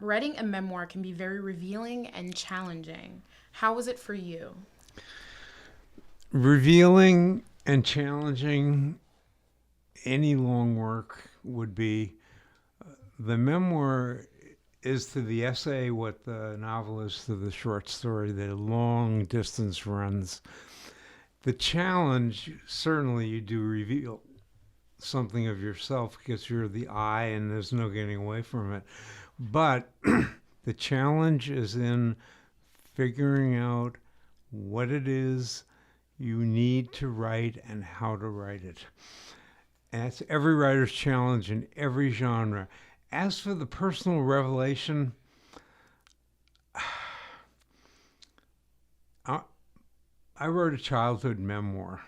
Writing a memoir can be very revealing and challenging. How was it for you? Revealing and challenging any long work would be. The memoir is to the essay what the novel is to the short story, the long distance runs. The challenge, certainly, you do reveal something of yourself because you're the I and there's no getting away from it. But the challenge is in figuring out what it is you need to write and how to write it. And it's every writer's challenge in every genre. As for the personal revelation, I, I wrote a childhood memoir,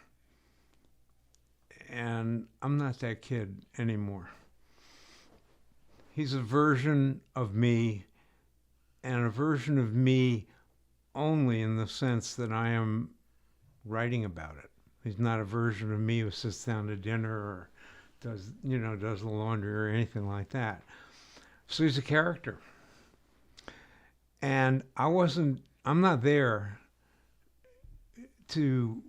and I'm not that kid anymore. He's a version of me, and a version of me only in the sense that I am writing about it. He's not a version of me who sits down to dinner or does the laundry or anything like that. So he's a character. And I'm not there to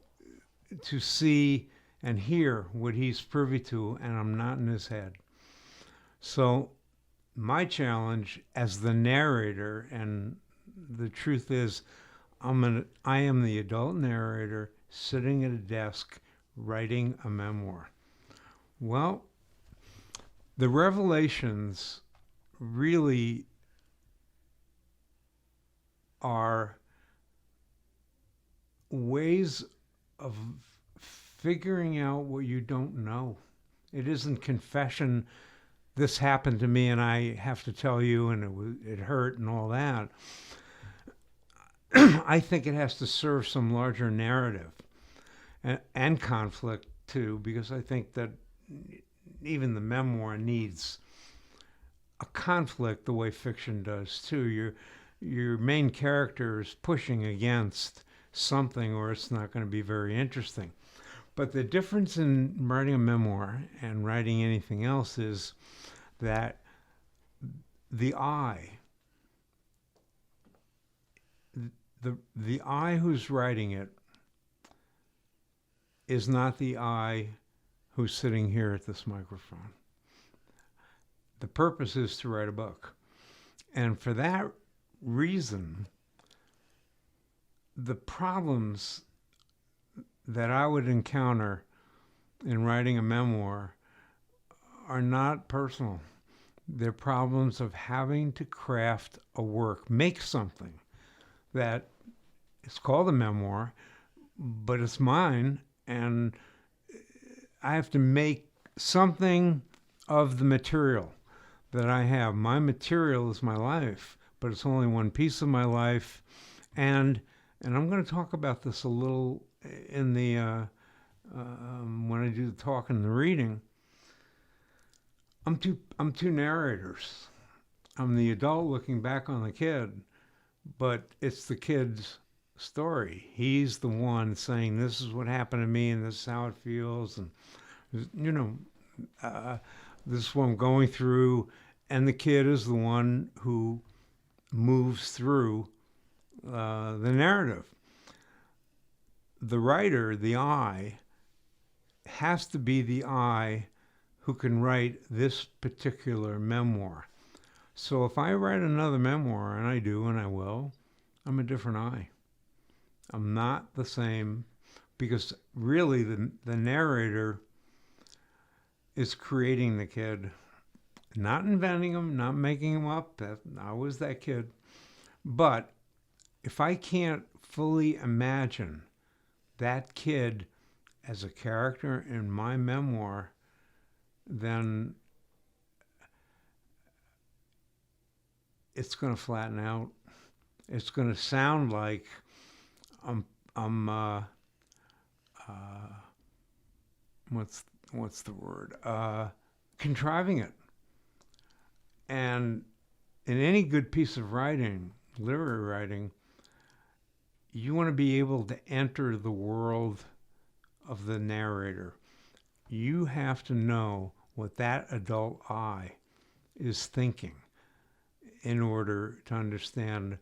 see and hear what he's privy to, and I'm not in his head. So my challenge as the narrator, and the truth is, I am the adult narrator sitting at a desk writing a memoir. Well, the revelations really are ways of figuring out what you don't know. It isn't confession. This happened to me, and I have to tell you, and it hurt, and all that. I think it has to serve some larger narrative and conflict too, because I think that even the memoir needs a conflict the way fiction does too. Your main character is pushing against something, or it's not going to be very interesting. But the difference in writing a memoir and writing anything else is that the I, the I who's writing it is not the I who's sitting here at this microphone. The purpose is to write a book. And for that reason, the problems that I would encounter in writing a memoir are not personal. They're problems of having to craft a work, make something that is called a memoir, but it's mine, and I have to make something of the material that I have. My material is my life, but it's only one piece of my life, and I'm going to talk about this a little in the when I do the talk and the reading. I'm two narrators. I'm the adult looking back on the kid, but it's the kid's story. He's the one saying, "This is what happened to me, and this is how it feels," and you know, this is what I'm going through. And the kid is the one who moves through the narrative. The writer, the I, has to be the I who can write this particular memoir. So if I write another memoir, and I do, and I will, I'm a different I. I'm not the same, because really the narrator is creating the kid, not inventing him, not making him up. I was that kid. But if I can't fully imagine that kid as a character in my memoir, then it's going to flatten out. It's going to sound like I'm what's the word? Contriving it. And in any good piece of writing, literary writing, you want to be able to enter the world of the narrator. You have to know what that adult I is thinking. in order to understand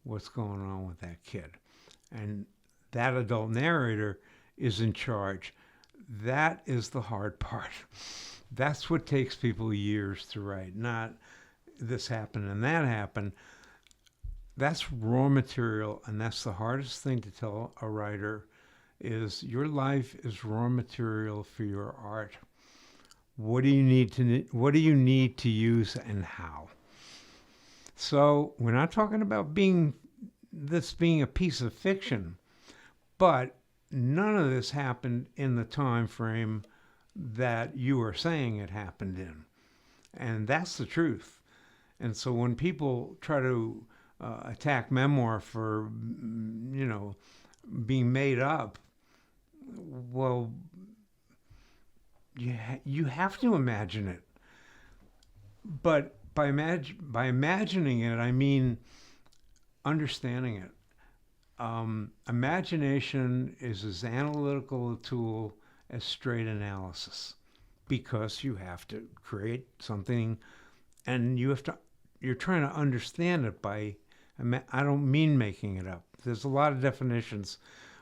what's going on with that kid. And that adult narrator is in charge. That is the hard part. That's what takes people years to write, not this happened and that happened. That's raw material, and that's the hardest thing to tell a writer is your life is raw material for your art. What do you need to use and how? So we're not talking about this being a piece of fiction, but none of this happened in the time frame that you are saying it happened in. And that's the truth. And so when people try to attack memoir for, being made up, well, you have to imagine it. But by imagining it, I mean understanding it. Imagination is as analytical a tool as straight analysis, because you have to create something, and you're trying to understand it by, I don't mean making it up. There's a lot of definitions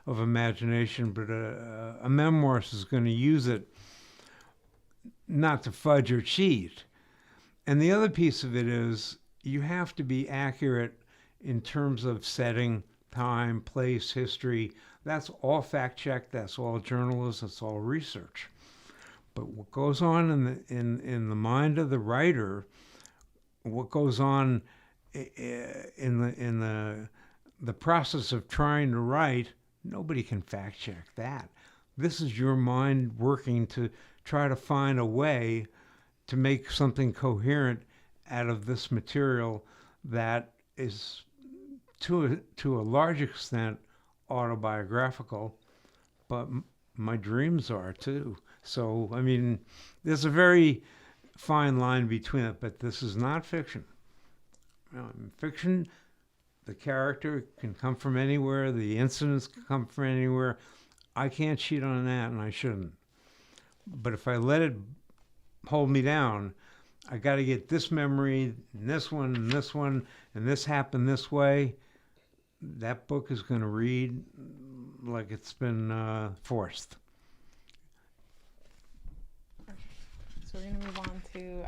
of imagination, but a memoirist is going to use it not to fudge or cheat. And the other piece of it is you have to be accurate in terms of setting, time, place, history. That's all fact check. That's all journalism. That's all research. But what goes on in the mind of the writer, what goes on in the process of trying to write, nobody can fact check that. This is your mind working to try to find a way to make something coherent out of this material that is to a large extent autobiographical, but my dreams are too. So, I mean, there's a very fine line between it, but this is not fiction. In fiction, the character can come from anywhere, the incidents can come from anywhere. I can't cheat on that, and I shouldn't. But if I let it hold me down, I got to get this memory, and this one, and this one, and this happened this way. That book is going to read like it's been forced. So we're going to move on to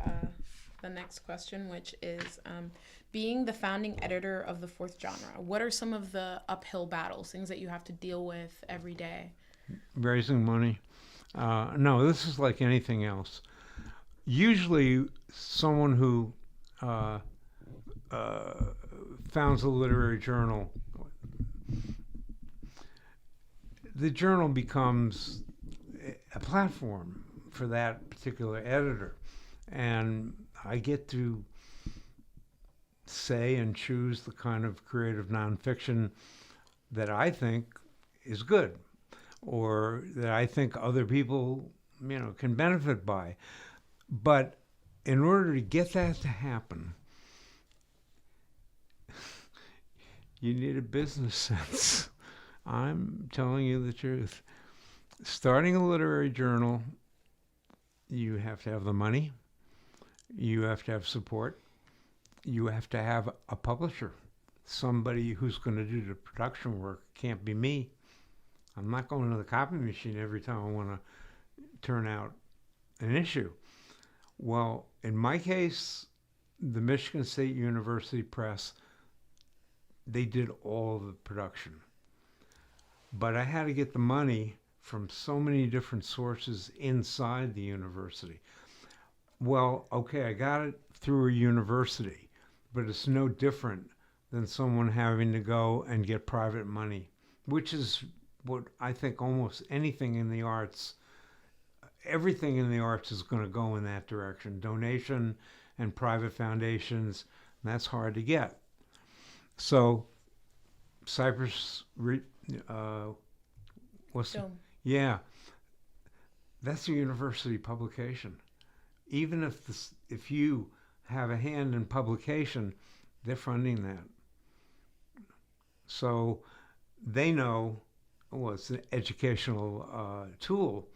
the next question, which is being the founding editor of the fourth genre, what are some of the uphill battles, things that you have to deal with every day? Raising money. No, this is like anything else. Usually someone who founds a literary journal, the journal becomes a platform for that particular editor. And I get to say and choose the kind of creative nonfiction that I think is good, or that I think other people, can benefit by. But in order to get that to happen, you need a business sense. I'm telling you the truth. Starting a literary journal, you have to have the money, you have to have support, you have to have a publisher, somebody who's going to do the production work. Can't be me. I'm not going to the copy machine every time I want to turn out an issue. Well, in my case, the Michigan State University Press, they did all the production. But I had to get the money from so many different sources inside the university. Well, okay, I got it through a university, but it's no different than someone having to go and get private money, which is what I think almost anything in the arts, everything in the arts is going to go in that direction. Donation and private foundations, and that's hard to get. So Cypress, yeah, that's a university publication. Even if you have a hand in publication, they're funding that. So they know, well, it's an educational tool,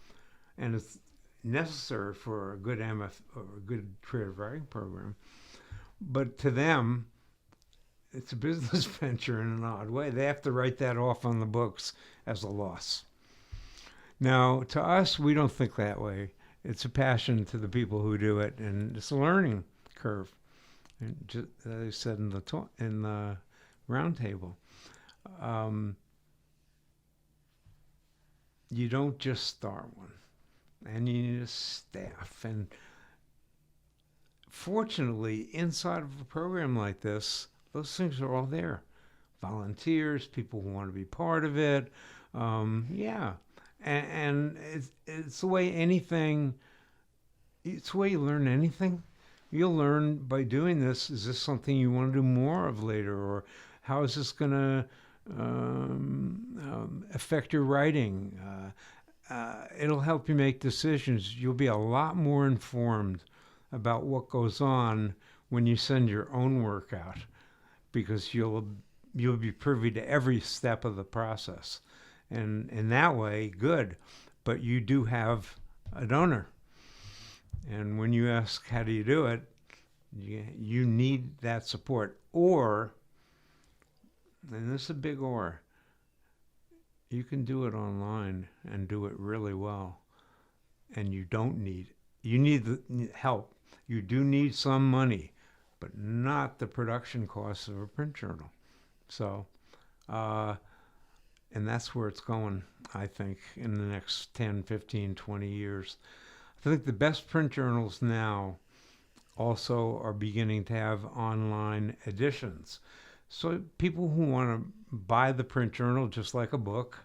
and it's necessary for a good MF or a good creative writing program. But to them, it's a business venture in an odd way. They have to write that off on the books as a loss. Now, to us, we don't think that way. It's a passion to the people who do it, and it's a learning curve. And just as I said in the roundtable, you don't just start one, and you need a staff. And fortunately, inside of a program like this, those things are all there. Volunteers, people who want to be part of it. Yeah. And it's the way anything, it's the way you learn anything. You'll learn by doing this. Is this something you want to do more of later? Or how is this going to affect your writing? It'll help you make decisions. You'll be a lot more informed about what goes on when you send your own work out, because you'll be privy to every step of the process. And in that way, good. But you do have a donor. And when you ask, how do you do it? You need that support. Or, and this is a big or, you can do it online and do it really well. And you need the help. You do need some money, but not the production costs of a print journal. So, and that's where it's going, I think, in the next 10, 15, 20 years. I think the best print journals now also are beginning to have online editions. So people who want to buy the print journal just like a book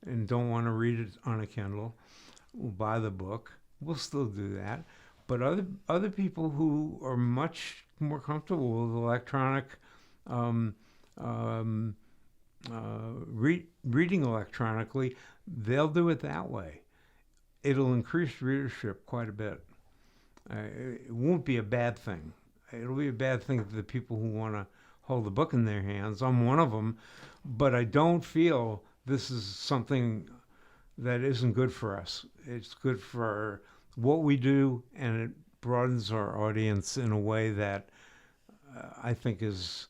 and don't want to read it on a Kindle will buy the book. We'll still do that. But other people who are much more comfortable with electronic reading electronically, they'll do it that way. It'll increase readership quite a bit. It won't be a bad thing. It'll be a bad thing for the people who want to hold the book in their hands. I'm one of them, but I don't feel this is something that isn't good for us. It's good for what we do, and it broadens our audience in a way that I think is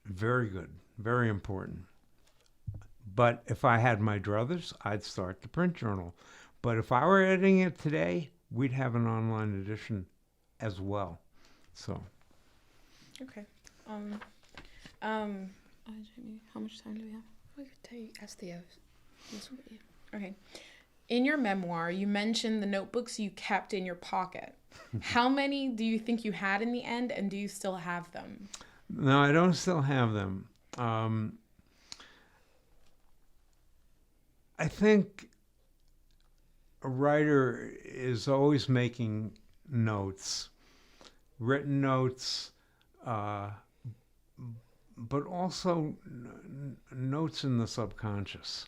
very good, very important. But if I had my druthers, I'd start the print journal. But if I were editing it today, we'd have an online edition as well. So. Okay. Jamie, how much time do we have? We could take STOs. Okay. In your memoir, you mentioned the notebooks you kept in your pocket. How many do you think you had in the end, and do you still have them? No, I don't still have them. I think a writer is always making notes, written notes, but also notes in the subconscious.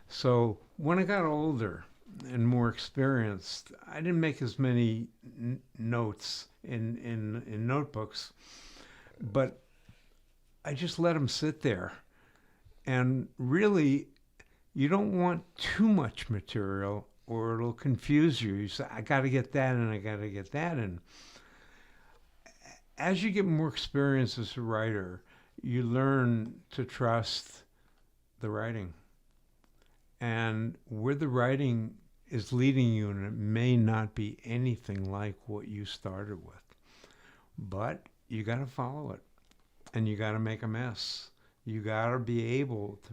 So when I got older and more experienced, I didn't make as many notes in notebooks, but I just let them sit there. And really, you don't want too much material or it'll confuse you. You say, I got to get that and I got to get that in. As you get more experience as a writer, you learn to trust the writing. And where the writing is leading you, and it may not be anything like what you started with, but you got to follow it, and you got to make a mess. You got to be able to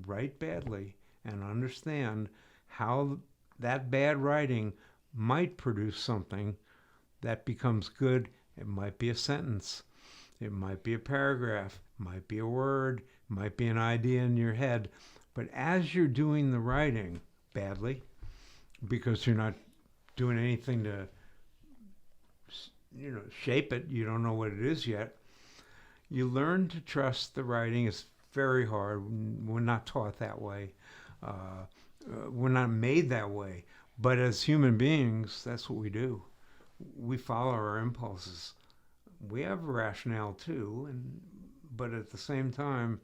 write badly and understand how that bad writing might produce something that becomes good. It might be a sentence. It might be a paragraph. It might be a word. It might be an idea in your head. But as you're doing the writing badly, because you're not doing anything to, shape it, you don't know what it is yet, you learn to trust the writing. It's very hard. We're not taught that way. We're not made that way. But as human beings, that's what we do. We follow our impulses. We have a rationale too, but at the same time,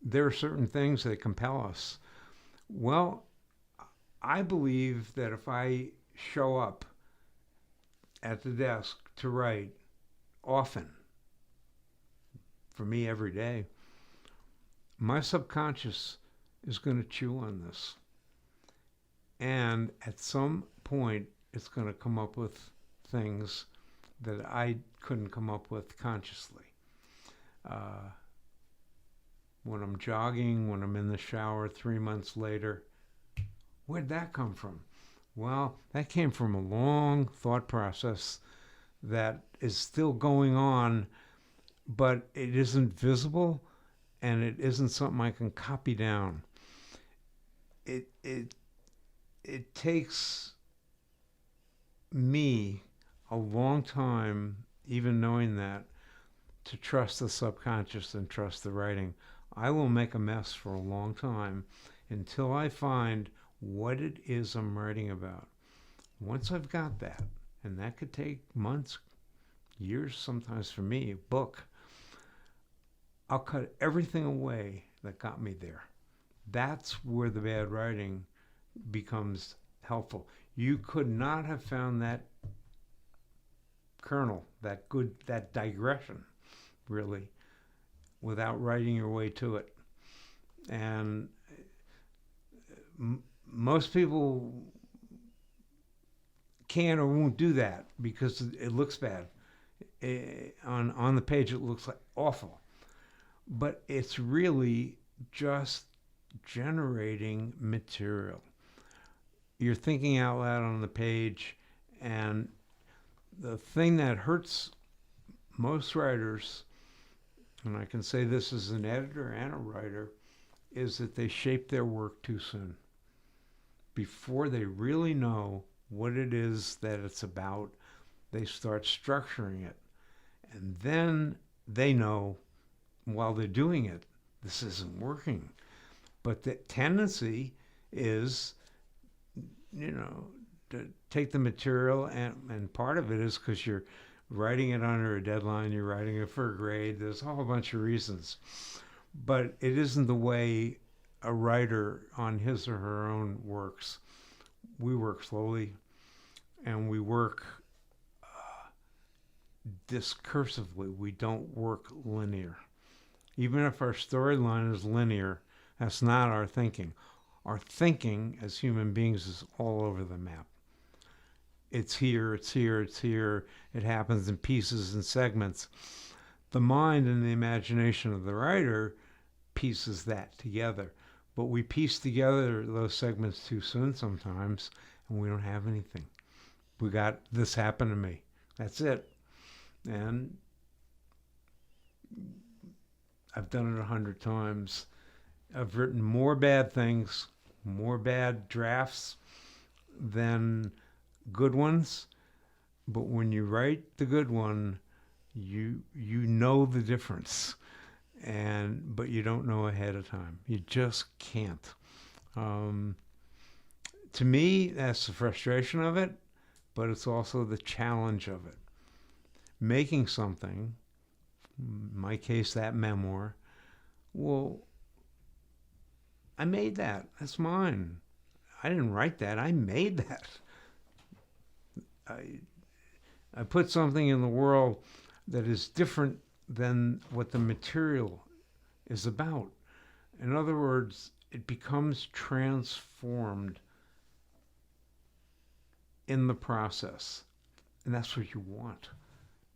there are certain things that compel us. Well, I believe that if I show up at the desk to write often, for me every day, my subconscious is going to chew on this. And at some point, it's going to come up with things that I couldn't come up with consciously. When I'm jogging, when I'm in the shower 3 months later, where'd that come from? Well, that came from a long thought process that is still going on, but it isn't visible and it isn't something I can copy down. It takes me a long time, even knowing that, to trust the subconscious and trust the writing. I will make a mess for a long time until I find what it is I'm writing about. Once I've got that, and that could take months, years sometimes for me, a book, I'll cut everything away that got me there. That's where the bad writing becomes helpful. You could not have found that kernel, that digression, really, without writing your way to it. And most people can't or won't do that because it looks bad. On the page, it looks like awful. But it's really just generating material. You're thinking out loud on the page, and the thing that hurts most writers, and I can say this as an editor and a writer, is that they shape their work too soon. Before they really know what it is that it's about, they start structuring it. And then they know, while they're doing it, this isn't working. But the tendency is, to take the material, and part of it is because you're writing it under a deadline, you're writing it for a grade, there's a whole bunch of reasons. But it isn't the way a writer on his or her own works. We work slowly, and we work discursively. We don't work linear. Even if our storyline is linear, that's not our thinking. Our thinking as human beings is all over the map. It's here, it's here, it's here. It happens in pieces and segments. The mind and the imagination of the writer pieces that together. But we piece together those segments too soon sometimes, and we don't have anything. We got this happened to me. That's it. And I've done it 100 times. I've written more bad things, more bad drafts than good ones. But when you write the good one, you know the difference. But you don't know ahead of time. You just can't. To me, that's the frustration of it, but it's also the challenge of it. Making something, in my case, that memoir, well, I made that. That's mine. I didn't write that. I made that. I put something in the world that is different than what the material is about. In other words, it becomes transformed in the process. And that's what you want.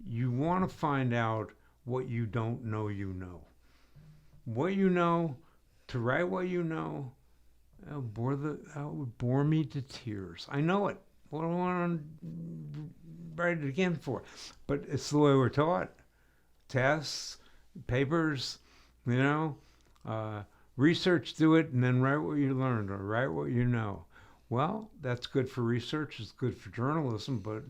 You want to find out what you don't know you know. What you know, to write what you know, that would bore me to tears. I know it. What do I want to write it again for? But it's the way we're taught. Tests, papers, research, do it, and then write what you learned or write what you know. Well, that's good for research. It's good for journalism, but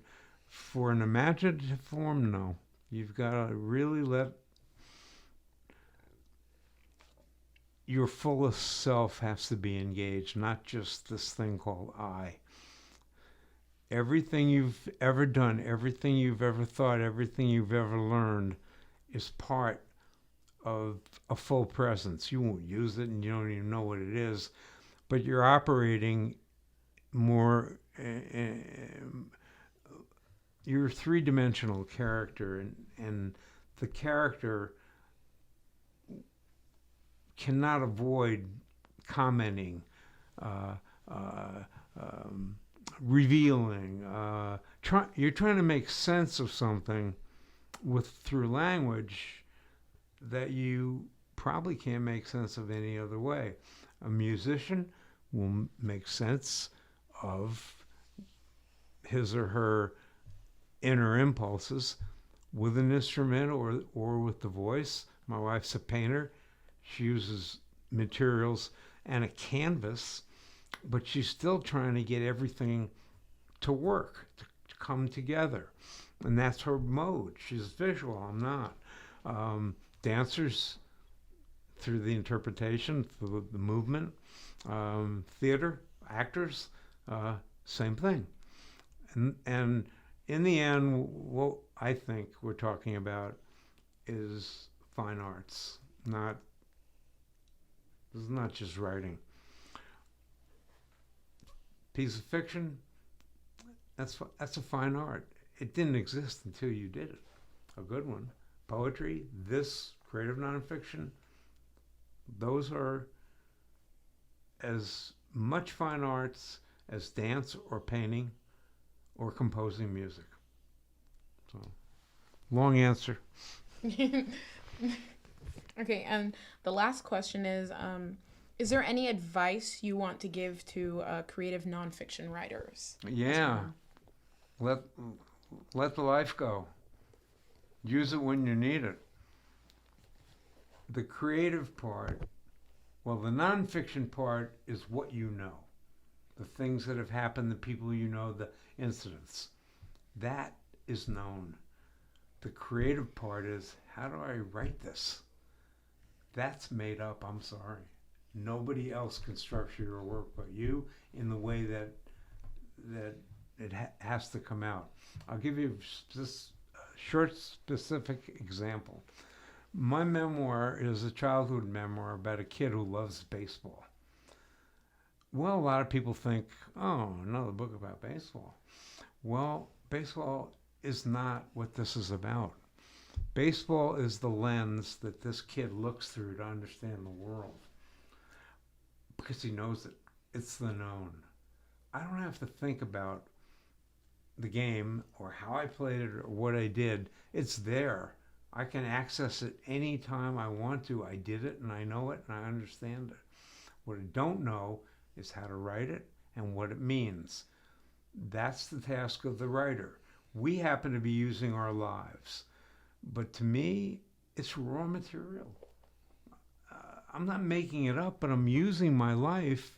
for an imaginative form, no. You've got to really let your fullest self has to be engaged, not just this thing called I. Everything you've ever done, everything you've ever thought, everything you've ever learned is part of a full presence. You won't use it and you don't even know what it is, but you're operating more, you're a three-dimensional character, and the character cannot avoid commenting, uh, uh, um, revealing. You're trying to make sense of something through language that you probably can't make sense of any other way. A musician will make sense of his or her inner impulses with an instrument or with the voice. My wife's a painter. She uses materials and a canvas, but she's still trying to get everything to work, to come together. And that's her mode. She's visual, I'm not. Dancers, through the interpretation, through the movement. Theater, actors, same thing. And in the end, what I think we're talking about is fine arts. This is not just writing. Piece of fiction, that's a fine art. It didn't exist until you did it. A good one. Poetry, this creative nonfiction, those are as much fine arts as dance or painting or composing music. So, long answer. Okay, and the last question is there any advice you want to give to creative nonfiction writers? Yeah. Let the life go. Use it when you need it. The creative part, well, the nonfiction part is what you know. The things that have happened, the people you know, the incidents. That is known. The creative part is, how do I write this? That's made up, I'm sorry. Nobody else can structure your work but you in the way that it has to come out. I'll give you this short, specific example. My memoir is a childhood memoir about a kid who loves baseball. Well, a lot of people think, oh, another book about baseball. Well, baseball is not what this is about. Baseball is the lens that this kid looks through to understand the world because he knows it. It's the known. I don't have to think about the game or how I played it or what I did. It's there. I can access it anytime I want to. I did it and I know it and I understand it. What I don't know is how to write it and what it means. That's the task of the writer. We happen to be using our lives. But to me, it's raw material. I'm not making it up, but I'm using my life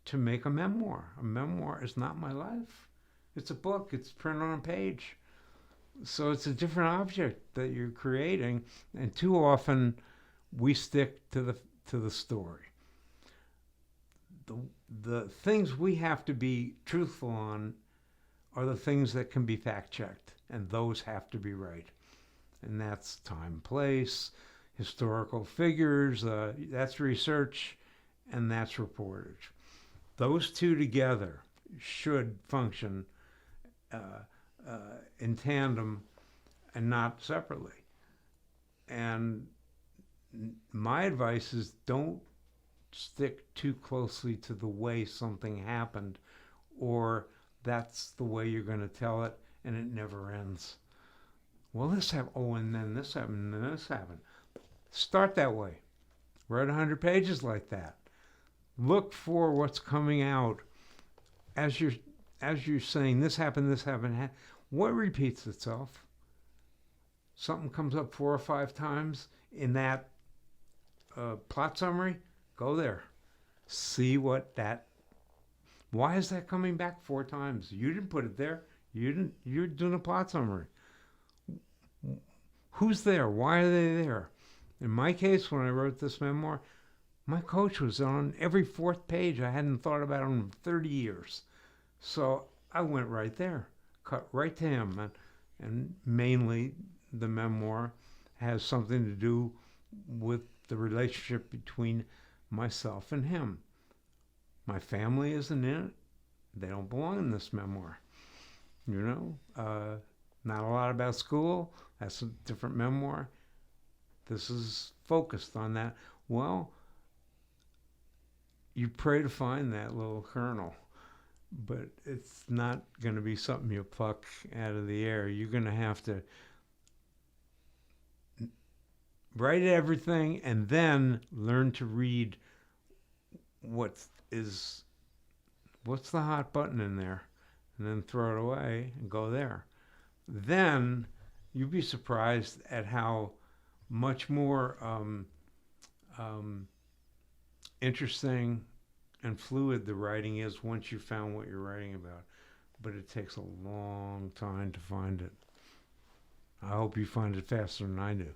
to make a memoir. A memoir is not my life. It's a book. It's printed on a page. So it's a different object that you're creating, and too often we stick to the story. The things we have to be truthful on are the things that can be fact-checked, and those have to be right. And that's time, place, historical figures, that's research, and that's reportage. Those two together should function in tandem and not separately. And my advice is don't stick too closely to the way something happened, or that's the way you're going to tell it, and it never ends. Well, this happened, oh, and then this happened, and then this happened. Start that way. Write 100 pages like that. Look for what's coming out as you're saying, this happened, what repeats itself? Something comes up 4 or 5 times in that plot summary, go there. See why is that coming back 4 times? You didn't put it there. You're doing a plot summary. Who's there? Why are they there? In my case, when I wrote this memoir, my coach was on every 4th page. I hadn't thought about him in 30 years. So I went right there, cut right to him. And mainly the memoir has something to do with the relationship between myself and him. My family isn't in it. They don't belong in this memoir. Not a lot about school. That's a different memoir. This is focused on that. Well, you pray to find that little kernel, but it's not going to be something you pluck out of the air. You're going to have to write everything and then learn to read what's the hot button in there, and then throw it away and go there. Then you'd be surprised at how much more interesting and fluid the writing is once you found what you're writing about. But it takes a long time to find it. I hope you find it faster than I do.